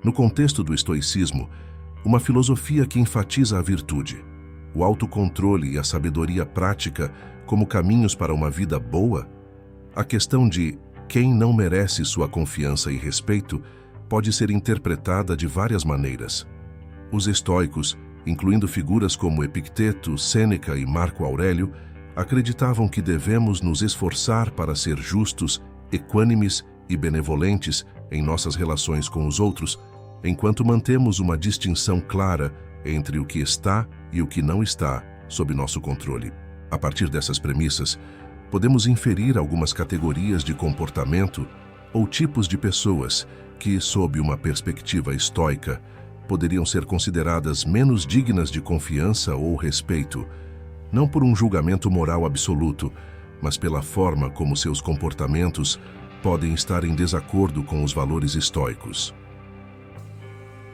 No contexto do estoicismo, uma filosofia que enfatiza a virtude, o autocontrole e a sabedoria prática como caminhos para uma vida boa, a questão de quem não merece sua confiança e respeito pode ser interpretada de várias maneiras. Os estoicos, incluindo figuras como Epicteto, Sêneca e Marco Aurélio, acreditavam que devemos nos esforçar para ser justos, equânimes e benevolentes em nossas relações com os outros, enquanto mantemos uma distinção clara entre o que está e o que não está sob nosso controle. A partir dessas premissas, podemos inferir algumas categorias de comportamento ou tipos de pessoas que, sob uma perspectiva estoica, poderiam ser consideradas menos dignas de confiança ou respeito, não por um julgamento moral absoluto, mas pela forma como seus comportamentos podem estar em desacordo com os valores estoicos.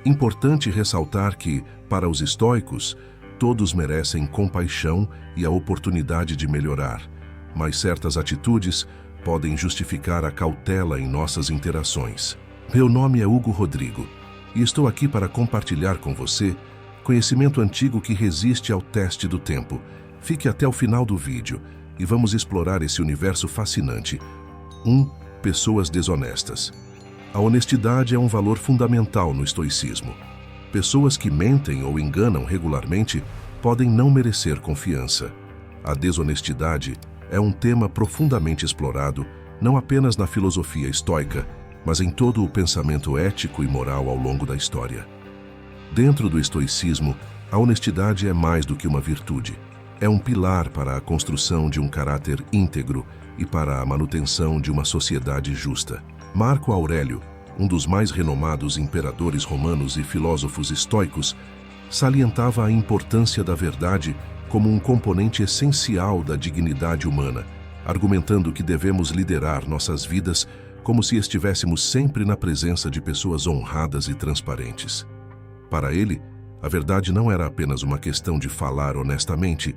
Importante ressaltar que, para os estoicos, todos merecem compaixão e a oportunidade de melhorar, mas certas atitudes podem justificar a cautela em nossas interações. Meu nome é Hugo Rodrigo e estou aqui para compartilhar com você conhecimento antigo que resiste ao teste do tempo. Fique até o final do vídeo e vamos explorar esse universo fascinante. 1. Pessoas desonestas. A honestidade é um valor fundamental no estoicismo. Pessoas que mentem ou enganam regularmente podem não merecer confiança. A desonestidade é um tema profundamente explorado, não apenas na filosofia estoica, mas em todo o pensamento ético e moral ao longo da história. Dentro do estoicismo, a honestidade é mais do que uma virtude. É um pilar para a construção de um caráter íntegro e para a manutenção de uma sociedade justa. Marco Aurélio, um dos mais renomados imperadores romanos e filósofos estoicos, salientava a importância da verdade como um componente essencial da dignidade humana, argumentando que devemos liderar nossas vidas como se estivéssemos sempre na presença de pessoas honradas e transparentes. Para ele, a verdade não era apenas uma questão de falar honestamente,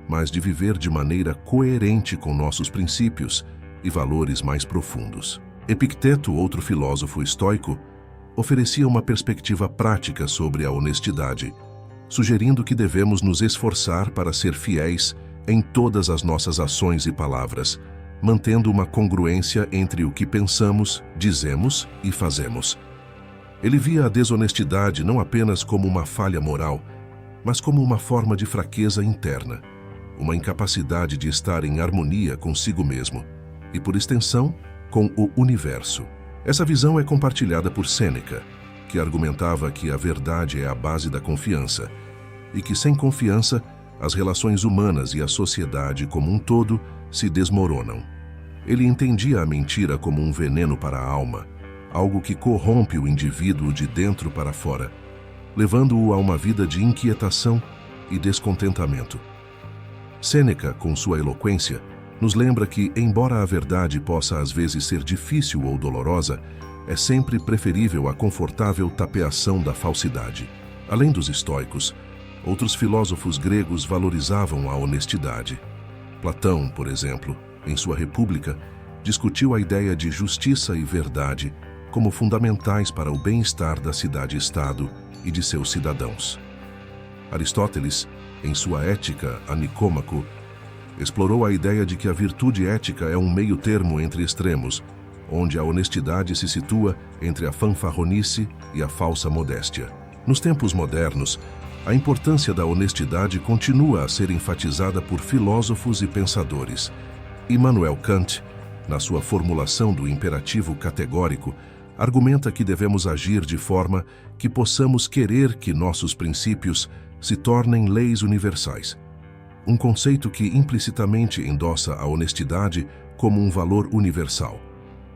mas de viver de maneira coerente com nossos princípios e valores mais profundos. Epicteto, outro filósofo estoico, oferecia uma perspectiva prática sobre a honestidade, sugerindo que devemos nos esforçar para ser fiéis em todas as nossas ações e palavras, mantendo uma congruência entre o que pensamos, dizemos e fazemos. Ele via a desonestidade não apenas como uma falha moral, mas como uma forma de fraqueza interna, uma incapacidade de estar em harmonia consigo mesmo e, por extensão, com o universo. Essa visão é compartilhada por Sêneca, que argumentava que a verdade é a base da confiança e que, sem confiança, as relações humanas e a sociedade como um todo se desmoronam. Ele entendia a mentira como um veneno para a alma, algo que corrompe o indivíduo de dentro para fora, levando-o a uma vida de inquietação e descontentamento. Sêneca, com sua eloquência, nos lembra que, embora a verdade possa às vezes ser difícil ou dolorosa, é sempre preferível a confortável tapeação da falsidade. Além dos estoicos, outros filósofos gregos valorizavam a honestidade. Platão, por exemplo, em sua República, discutiu a ideia de justiça e verdade como fundamentais para o bem-estar da cidade-estado e de seus cidadãos. Aristóteles, em sua Ética a Nicômaco, explorou a ideia de que a virtude ética é um meio-termo entre extremos, onde a honestidade se situa entre a fanfarronice e a falsa modéstia. Nos tempos modernos, a importância da honestidade continua a ser enfatizada por filósofos e pensadores. Immanuel Kant, na sua formulação do imperativo categórico, argumenta que devemos agir de forma que possamos querer que nossos princípios se tornem leis universais. Um conceito que implicitamente endossa a honestidade como um valor universal.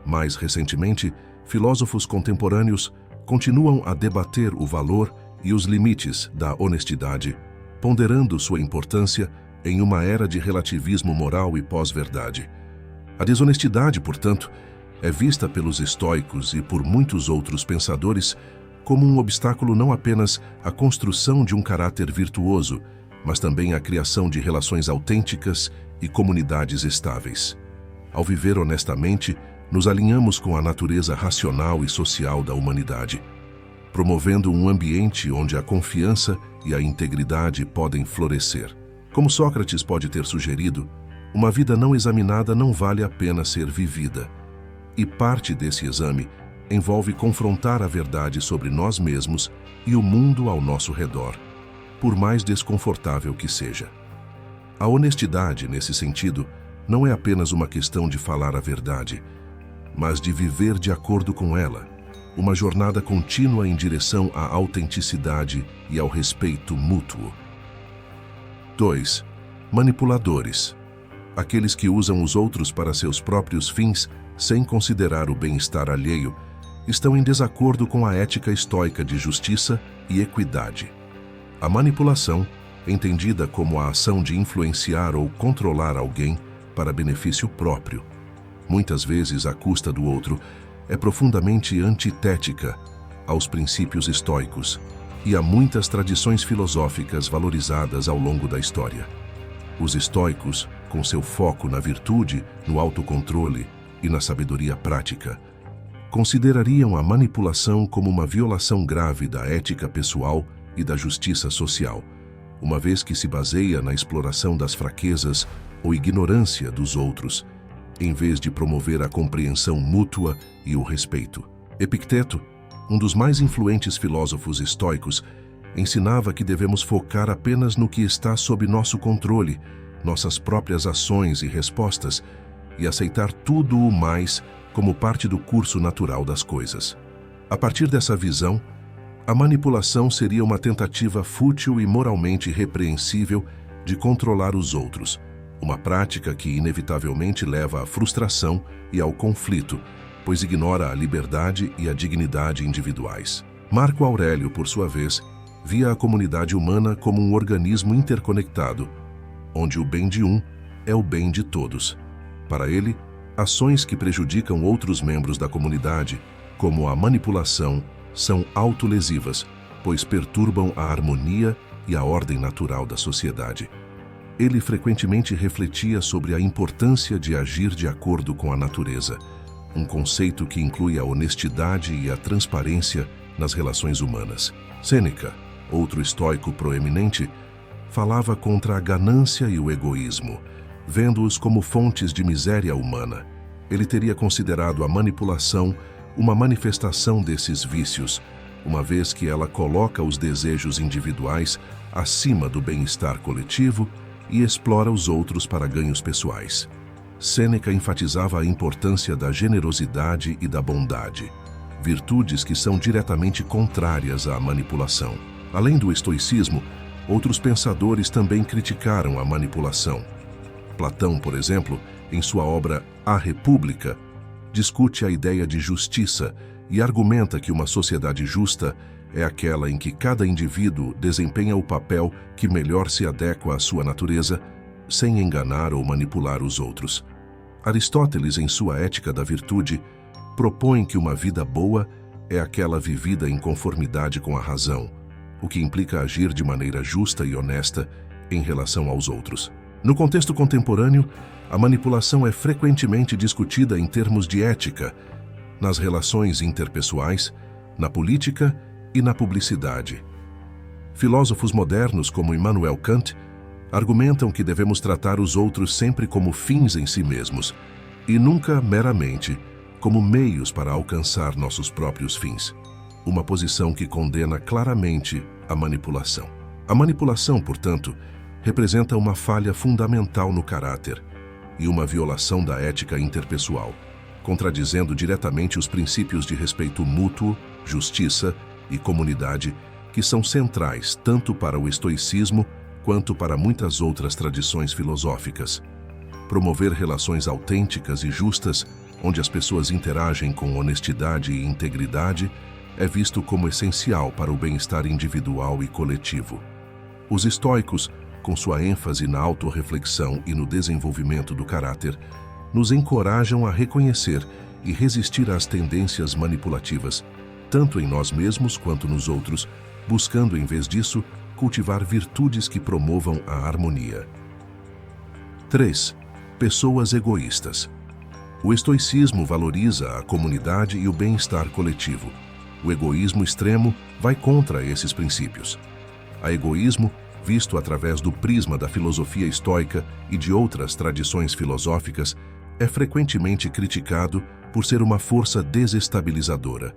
Mais recentemente, filósofos contemporâneos continuam a debater o valor e os limites da honestidade, ponderando sua importância em uma era de relativismo moral e pós-verdade. A desonestidade, portanto, é vista pelos estoicos e por muitos outros pensadores como um obstáculo não apenas à construção de um caráter virtuoso, mas também à criação de relações autênticas e comunidades estáveis. Ao viver honestamente, nos alinhamos com a natureza racional e social da humanidade. promovendo um ambiente onde a confiança e a integridade podem florescer. Como Sócrates pode ter sugerido, uma vida não examinada não vale a pena ser vivida. E parte desse exame envolve confrontar a verdade sobre nós mesmos e o mundo ao nosso redor, por mais desconfortável que seja. A honestidade, nesse sentido, não é apenas uma questão de falar a verdade, mas de viver de acordo com ela, uma jornada contínua em direção à autenticidade e ao respeito mútuo. 2. Manipuladores. Aqueles que usam os outros para seus próprios fins, sem considerar o bem-estar alheio, estão em desacordo com a ética estoica de justiça e equidade. A manipulação, entendida como a ação de influenciar ou controlar alguém para benefício próprio, muitas vezes à custa do outro, é profundamente antitética aos princípios estoicos e a muitas tradições filosóficas valorizadas ao longo da história. Os estoicos, com seu foco na virtude, no autocontrole e na sabedoria prática, considerariam a manipulação como uma violação grave da ética pessoal e da justiça social, uma vez que se baseia na exploração das fraquezas ou ignorância dos outros, em vez de promover a compreensão mútua e o respeito. Epicteto, um dos mais influentes filósofos estoicos, ensinava que devemos focar apenas no que está sob nosso controle, nossas próprias ações e respostas, e aceitar tudo o mais como parte do curso natural das coisas. A partir dessa visão, a manipulação seria uma tentativa fútil e moralmente repreensível de controlar os outros, uma prática que inevitavelmente leva à frustração e ao conflito, pois ignora a liberdade e a dignidade individuais. Marco Aurélio, por sua vez, via a comunidade humana como um organismo interconectado, onde o bem de um é o bem de todos. Para ele, ações que prejudicam outros membros da comunidade, como a manipulação, são autolesivas, pois perturbam a harmonia e a ordem natural da sociedade. Ele frequentemente refletia sobre a importância de agir de acordo com a natureza, um conceito que inclui a honestidade e a transparência nas relações humanas. Sêneca, outro estoico proeminente, falava contra a ganância e o egoísmo, vendo-os como fontes de miséria humana. Ele teria considerado a manipulação uma manifestação desses vícios, uma vez que ela coloca os desejos individuais acima do bem-estar coletivo e explora os outros para ganhos pessoais. Sêneca enfatizava a importância da generosidade e da bondade, virtudes que são diretamente contrárias à manipulação. Além do estoicismo, outros pensadores também criticaram a manipulação. Platão, por exemplo, em sua obra A República, discute a ideia de justiça e argumenta que uma sociedade justa é aquela em que cada indivíduo desempenha o papel que melhor se adequa à sua natureza, sem enganar ou manipular os outros. Aristóteles, em sua Ética da Virtude, propõe que uma vida boa é aquela vivida em conformidade com a razão, o que implica agir de maneira justa e honesta em relação aos outros. No contexto contemporâneo, a manipulação é frequentemente discutida em termos de ética, nas relações interpessoais, na política e na publicidade. Filósofos modernos como Immanuel Kant argumentam que devemos tratar os outros sempre como fins em si mesmos e nunca meramente como meios para alcançar nossos próprios fins, uma posição que condena claramente a manipulação. A manipulação, portanto, representa uma falha fundamental no caráter e uma violação da ética interpessoal, contradizendo diretamente os princípios de respeito mútuo, justiça e comunidade que são centrais tanto para o estoicismo quanto para muitas outras tradições filosóficas. Promover relações autênticas e justas, onde as pessoas interagem com honestidade e integridade, é visto como essencial para o bem-estar individual e coletivo. Os estoicos, com sua ênfase na autorreflexão e no desenvolvimento do caráter, nos encorajam a reconhecer e resistir às tendências manipulativas, tanto em nós mesmos quanto nos outros, buscando, em vez disso, cultivar virtudes que promovam a harmonia. 3. Pessoas egoístas. O estoicismo valoriza a comunidade e o bem-estar coletivo, O egoísmo extremo vai contra esses princípios. O egoísmo, visto através do prisma da filosofia estoica e de outras tradições filosóficas, é frequentemente criticado por ser uma força desestabilizadora,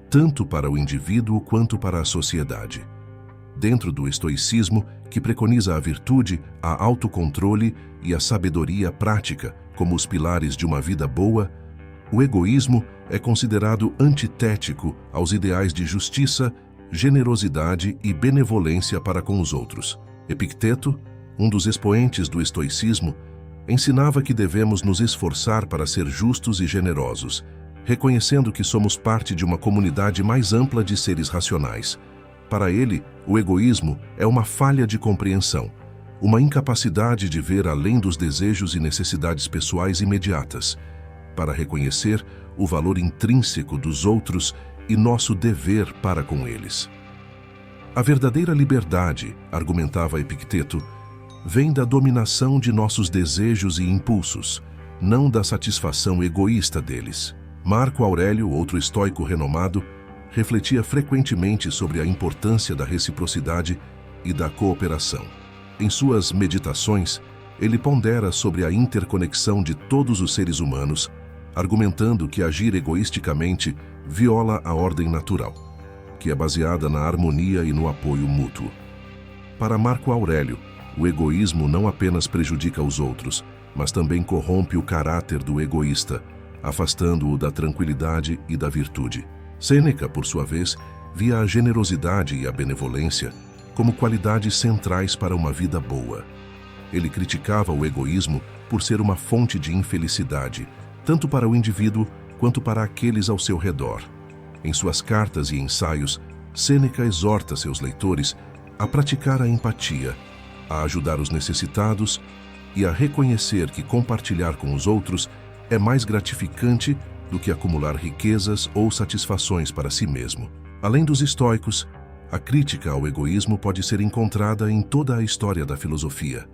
tanto para o indivíduo quanto para a sociedade. Dentro do estoicismo, que preconiza a virtude, a autocontrole e a sabedoria prática como os pilares de uma vida boa, o egoísmo é considerado antitético aos ideais de justiça, generosidade e benevolência para com os outros. Epicteto, um dos expoentes do estoicismo, ensinava que devemos nos esforçar para ser justos e generosos, reconhecendo que somos parte de uma comunidade mais ampla de seres racionais. Para ele, o egoísmo é uma falha de compreensão, uma incapacidade de ver além dos desejos e necessidades pessoais imediatas, para reconhecer o valor intrínseco dos outros e nosso dever para com eles. A verdadeira liberdade, argumentava Epicteto, vem da dominação de nossos desejos e impulsos, não da satisfação egoísta deles. Marco Aurélio, outro estoico renomado, refletia frequentemente sobre a importância da reciprocidade e da cooperação. Em suas meditações, ele pondera sobre a interconexão de todos os seres humanos, argumentando que agir egoisticamente viola a ordem natural, que é baseada na harmonia e no apoio mútuo. Para Marco Aurélio, o egoísmo não apenas prejudica os outros, mas também corrompe o caráter do egoísta, afastando-o da tranquilidade e da virtude. Sêneca, por sua vez, via a generosidade e a benevolência como qualidades centrais para uma vida boa. Ele criticava o egoísmo por ser uma fonte de infelicidade, tanto para o indivíduo quanto para aqueles ao seu redor. Em suas cartas e ensaios, Sêneca exorta seus leitores a praticar a empatia, a ajudar os necessitados e a reconhecer que compartilhar com os outros é mais gratificante do que acumular riquezas ou satisfações para si mesmo. Além dos estoicos, a crítica ao egoísmo pode ser encontrada em toda a história da filosofia.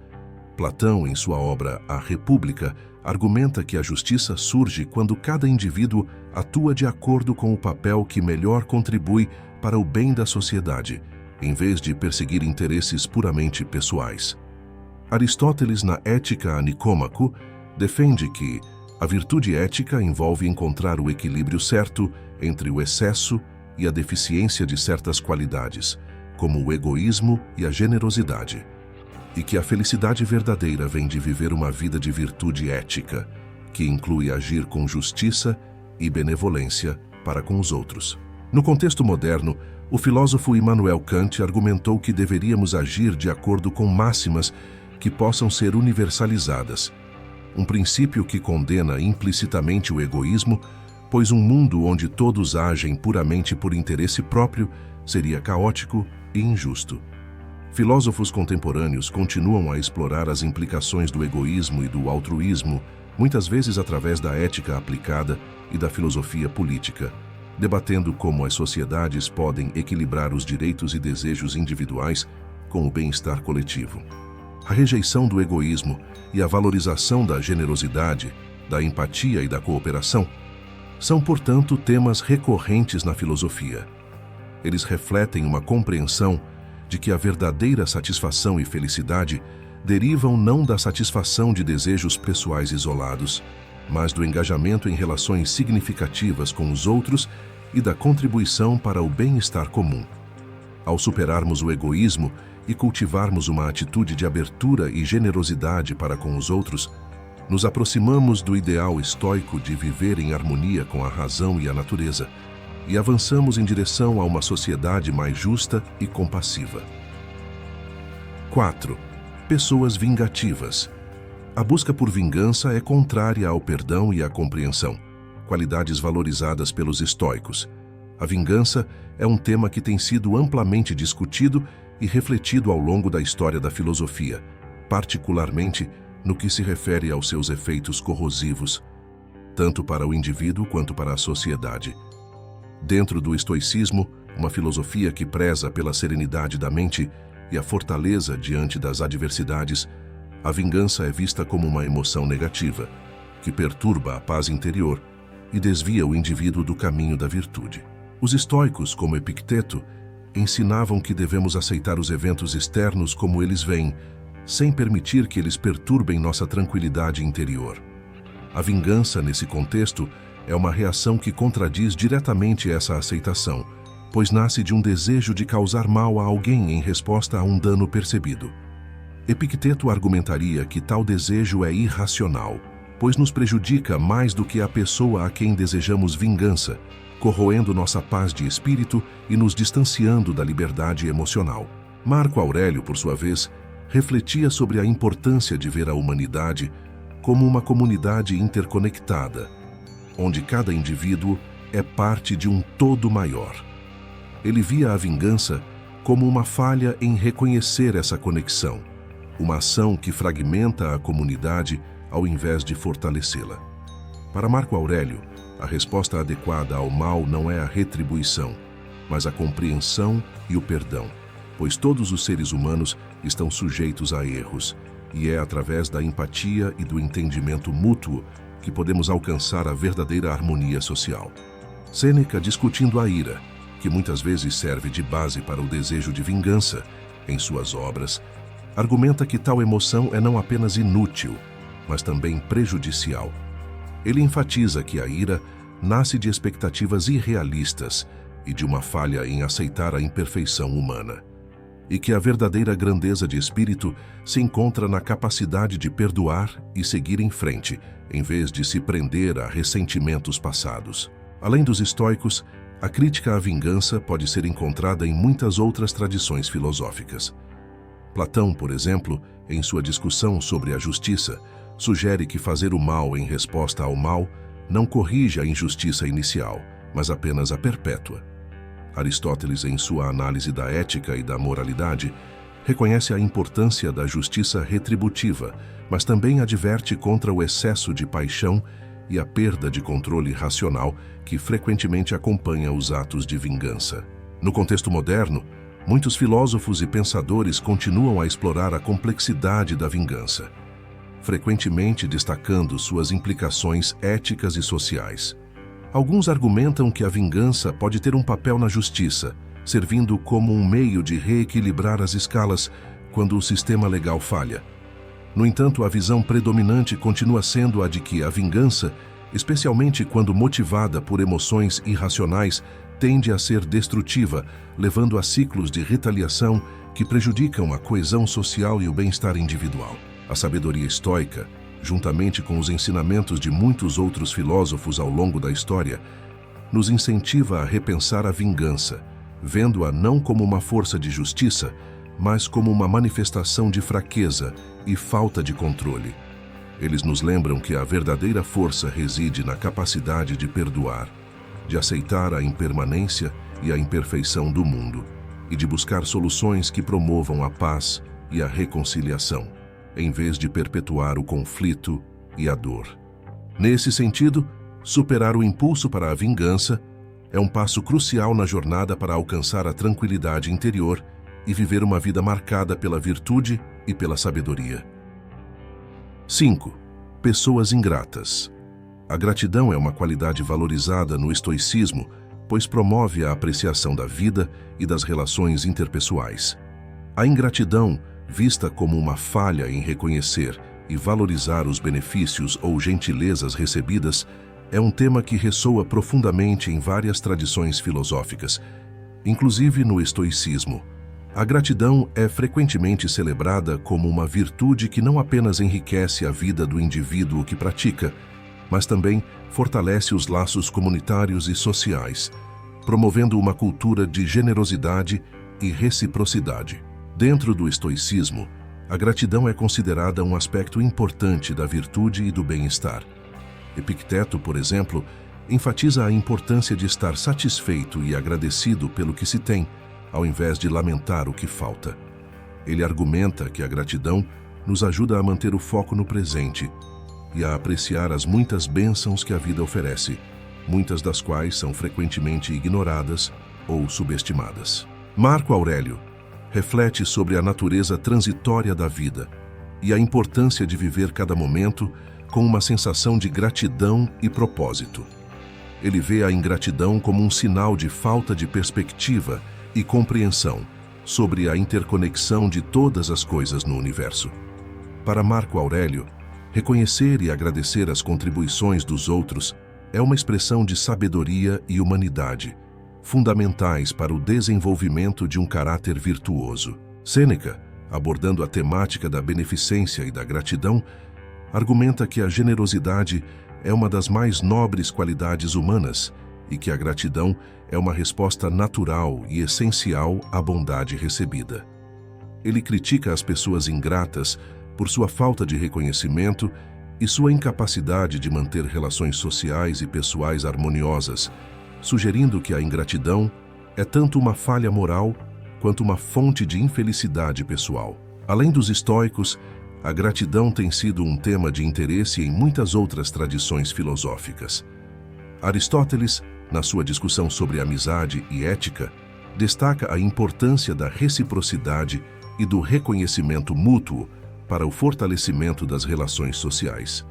Platão, em sua obra A República, argumenta que a justiça surge quando cada indivíduo atua de acordo com o papel que melhor contribui para o bem da sociedade, em vez de perseguir interesses puramente pessoais. Aristóteles, na Ética a Nicômaco, defende que a virtude ética envolve encontrar o equilíbrio certo entre o excesso e a deficiência de certas qualidades, como o egoísmo e a generosidade, e que a felicidade verdadeira vem de viver uma vida de virtude ética, que inclui agir com justiça e benevolência para com os outros. No contexto moderno, o filósofo Immanuel Kant argumentou que deveríamos agir de acordo com máximas que possam ser universalizadas, um princípio que condena implicitamente o egoísmo, pois um mundo onde todos agem puramente por interesse próprio seria caótico e injusto. Filósofos contemporâneos continuam a explorar as implicações do egoísmo e do altruísmo, muitas vezes através da ética aplicada e da filosofia política, debatendo como as sociedades podem equilibrar os direitos e desejos individuais com o bem-estar coletivo. A rejeição do egoísmo e a valorização da generosidade, da empatia e da cooperação são, portanto, temas recorrentes na filosofia. Eles refletem uma compreensão de que a verdadeira satisfação e felicidade derivam não da satisfação de desejos pessoais isolados, mas do engajamento em relações significativas com os outros e da contribuição para o bem-estar comum. Ao superarmos o egoísmo e cultivarmos uma atitude de abertura e generosidade para com os outros, nos aproximamos do ideal estoico de viver em harmonia com a razão e a natureza, e avançamos em direção a uma sociedade mais justa e compassiva. 4. Pessoas vingativas. A busca por vingança é contrária ao perdão e à compreensão, qualidades valorizadas pelos estoicos. A vingança é um tema que tem sido amplamente discutido e refletido ao longo da história da filosofia, particularmente no que se refere aos seus efeitos corrosivos, tanto para o indivíduo quanto para a sociedade. Dentro do estoicismo, uma filosofia que preza pela serenidade da mente e a fortaleza diante das adversidades, a vingança é vista como uma emoção negativa, que perturba a paz interior e desvia o indivíduo do caminho da virtude. Os estoicos, como Epicteto, ensinavam que devemos aceitar os eventos externos como eles vêm, sem permitir que eles perturbem nossa tranquilidade interior. A vingança, nesse contexto, é uma reação que contradiz diretamente essa aceitação, pois nasce de um desejo de causar mal a alguém em resposta a um dano percebido. Epicteto argumentaria que tal desejo é irracional, pois nos prejudica mais do que a pessoa a quem desejamos vingança, corroendo nossa paz de espírito e nos distanciando da liberdade emocional. Marco Aurélio, por sua vez, refletia sobre a importância de ver a humanidade como uma comunidade interconectada, onde cada indivíduo é parte de um todo maior. Ele via a vingança como uma falha em reconhecer essa conexão, uma ação que fragmenta a comunidade ao invés de fortalecê-la. Para Marco Aurélio, a resposta adequada ao mal não é a retribuição, mas a compreensão e o perdão, pois todos os seres humanos estão sujeitos a erros, e é através da empatia e do entendimento mútuo que podemos alcançar a verdadeira harmonia social. Sêneca, discutindo a ira, que muitas vezes serve de base para o desejo de vingança, em suas obras, argumenta que tal emoção é não apenas inútil, mas também prejudicial. Ele enfatiza que a ira nasce de expectativas irrealistas e de uma falha em aceitar a imperfeição humana, e que a verdadeira grandeza de espírito se encontra na capacidade de perdoar e seguir em frente, em vez de se prender a ressentimentos passados. Além dos estoicos, a crítica à vingança pode ser encontrada em muitas outras tradições filosóficas. Platão, por exemplo, em sua discussão sobre a justiça, sugere que fazer o mal em resposta ao mal não corrige a injustiça inicial, mas apenas a perpétua. Aristóteles, em sua análise da ética e da moralidade, reconhece a importância da justiça retributiva, mas também adverte contra o excesso de paixão e a perda de controle racional que frequentemente acompanha os atos de vingança. No contexto moderno, muitos filósofos e pensadores continuam a explorar a complexidade da vingança, frequentemente destacando suas implicações éticas e sociais. Alguns argumentam que a vingança pode ter um papel na justiça, servindo como um meio de reequilibrar as escalas quando o sistema legal falha. No entanto, a visão predominante continua sendo a de que a vingança, especialmente quando motivada por emoções irracionais, tende a ser destrutiva, levando a ciclos de retaliação que prejudicam a coesão social e o bem-estar individual. A sabedoria estoica, juntamente com os ensinamentos de muitos outros filósofos ao longo da história, nos incentiva a repensar a vingança, vendo-a não como uma força de justiça, mas como uma manifestação de fraqueza e falta de controle. Eles nos lembram que a verdadeira força reside na capacidade de perdoar, de aceitar a impermanência e a imperfeição do mundo, e de buscar soluções que promovam a paz e a reconciliação, em vez de perpetuar o conflito e a dor. Nesse sentido, superar o impulso para a vingança é um passo crucial na jornada para alcançar a tranquilidade interior e viver uma vida marcada pela virtude e pela sabedoria. 5. Pessoas ingratas. A gratidão é uma qualidade valorizada no estoicismo, pois promove a apreciação da vida e das relações interpessoais. A ingratidão, vista como uma falha em reconhecer e valorizar os benefícios ou gentilezas recebidas, é um tema que ressoa profundamente em várias tradições filosóficas, inclusive no estoicismo. A gratidão é frequentemente celebrada como uma virtude que não apenas enriquece a vida do indivíduo que pratica, mas também fortalece os laços comunitários e sociais, promovendo uma cultura de generosidade e reciprocidade. Dentro do estoicismo, a gratidão é considerada um aspecto importante da virtude e do bem-estar. Epicteto, por exemplo, enfatiza a importância de estar satisfeito e agradecido pelo que se tem, ao invés de lamentar o que falta. Ele argumenta que a gratidão nos ajuda a manter o foco no presente e a apreciar as muitas bênçãos que a vida oferece, muitas das quais são frequentemente ignoradas ou subestimadas. Marco Aurélio reflete sobre a natureza transitória da vida e a importância de viver cada momento com uma sensação de gratidão e propósito. Ele vê a ingratidão como um sinal de falta de perspectiva e compreensão sobre a interconexão de todas as coisas no universo. Para Marco Aurélio, reconhecer e agradecer as contribuições dos outros é uma expressão de sabedoria e humanidade, fundamentais para o desenvolvimento de um caráter virtuoso. Sêneca, abordando a temática da beneficência e da gratidão, argumenta que a generosidade é uma das mais nobres qualidades humanas e que a gratidão é uma resposta natural e essencial à bondade recebida. Ele critica as pessoas ingratas por sua falta de reconhecimento e sua incapacidade de manter relações sociais e pessoais harmoniosas, sugerindo que a ingratidão é tanto uma falha moral quanto uma fonte de infelicidade pessoal. Além dos estoicos, a gratidão tem sido um tema de interesse em muitas outras tradições filosóficas. Aristóteles, na sua discussão sobre amizade e ética, destaca a importância da reciprocidade e do reconhecimento mútuo para o fortalecimento das relações sociais.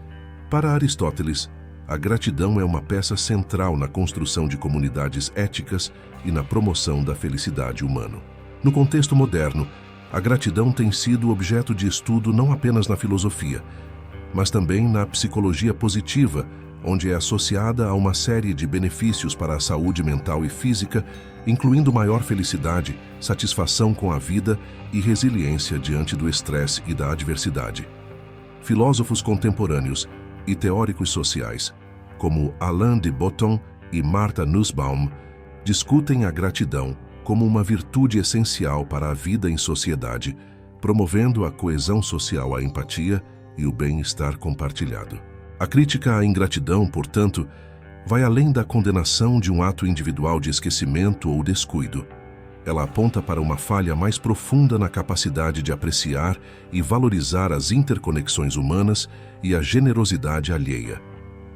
Para Aristóteles, a gratidão é uma peça central na construção de comunidades éticas e na promoção da felicidade humana. No contexto moderno, a gratidão tem sido objeto de estudo não apenas na filosofia, mas também na psicologia positiva, onde é associada a uma série de benefícios para a saúde mental e física, incluindo maior felicidade, satisfação com a vida e resiliência diante do estresse e da adversidade. Filósofos contemporâneos e teóricos sociais, como Alain de Botton e Martha Nussbaum, discutem a gratidão como uma virtude essencial para a vida em sociedade, promovendo a coesão social, a empatia e o bem-estar compartilhado. A crítica à ingratidão, portanto, vai além da condenação de um ato individual de esquecimento ou descuido. Ela aponta para uma falha mais profunda na capacidade de apreciar e valorizar as interconexões humanas e a generosidade alheia.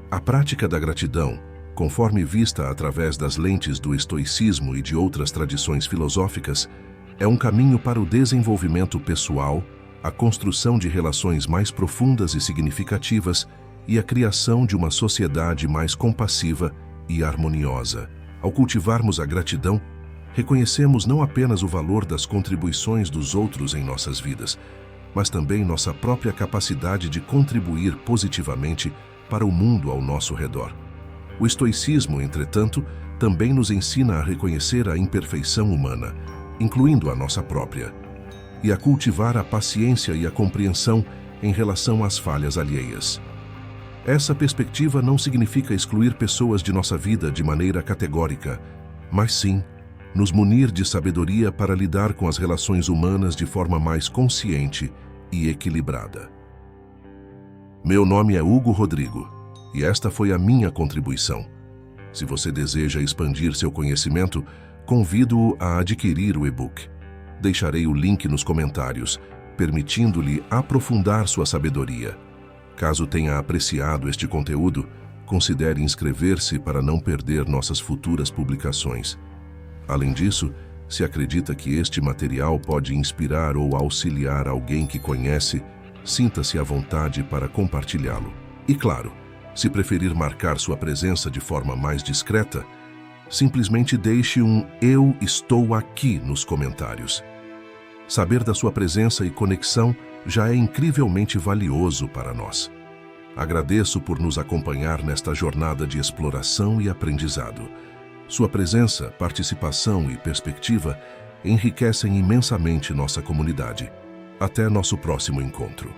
A prática da gratidão, conforme vista através das lentes do estoicismo e de outras tradições filosóficas, é um caminho para o desenvolvimento pessoal, a construção de relações mais profundas e significativas e a criação de uma sociedade mais compassiva e harmoniosa. Ao cultivarmos a gratidão, reconhecemos não apenas o valor das contribuições dos outros em nossas vidas, mas também nossa própria capacidade de contribuir positivamente para o mundo ao nosso redor. O estoicismo, entretanto, também nos ensina a reconhecer a imperfeição humana, incluindo a nossa própria, e a cultivar a paciência e a compreensão em relação às falhas alheias. Essa perspectiva não significa excluir pessoas de nossa vida de maneira categórica, mas sim nos munir de sabedoria para lidar com as relações humanas de forma mais consciente e equilibrada. Meu nome é Hugo Rodrigo, e esta foi a minha contribuição. Se você deseja expandir seu conhecimento, convido-o a adquirir o e-book. Deixarei o link nos comentários, permitindo-lhe aprofundar sua sabedoria. Caso tenha apreciado este conteúdo, considere inscrever-se para não perder nossas futuras publicações. Além disso, se acredita que este material pode inspirar ou auxiliar alguém que conhece, sinta-se à vontade para compartilhá-lo. E claro, se preferir marcar sua presença de forma mais discreta, simplesmente deixe um "Eu estou aqui" nos comentários. Saber da sua presença e conexão já é incrivelmente valioso para nós. Agradeço por nos acompanhar nesta jornada de exploração e aprendizado. Sua presença, participação e perspectiva enriquecem imensamente nossa comunidade. Até nosso próximo encontro.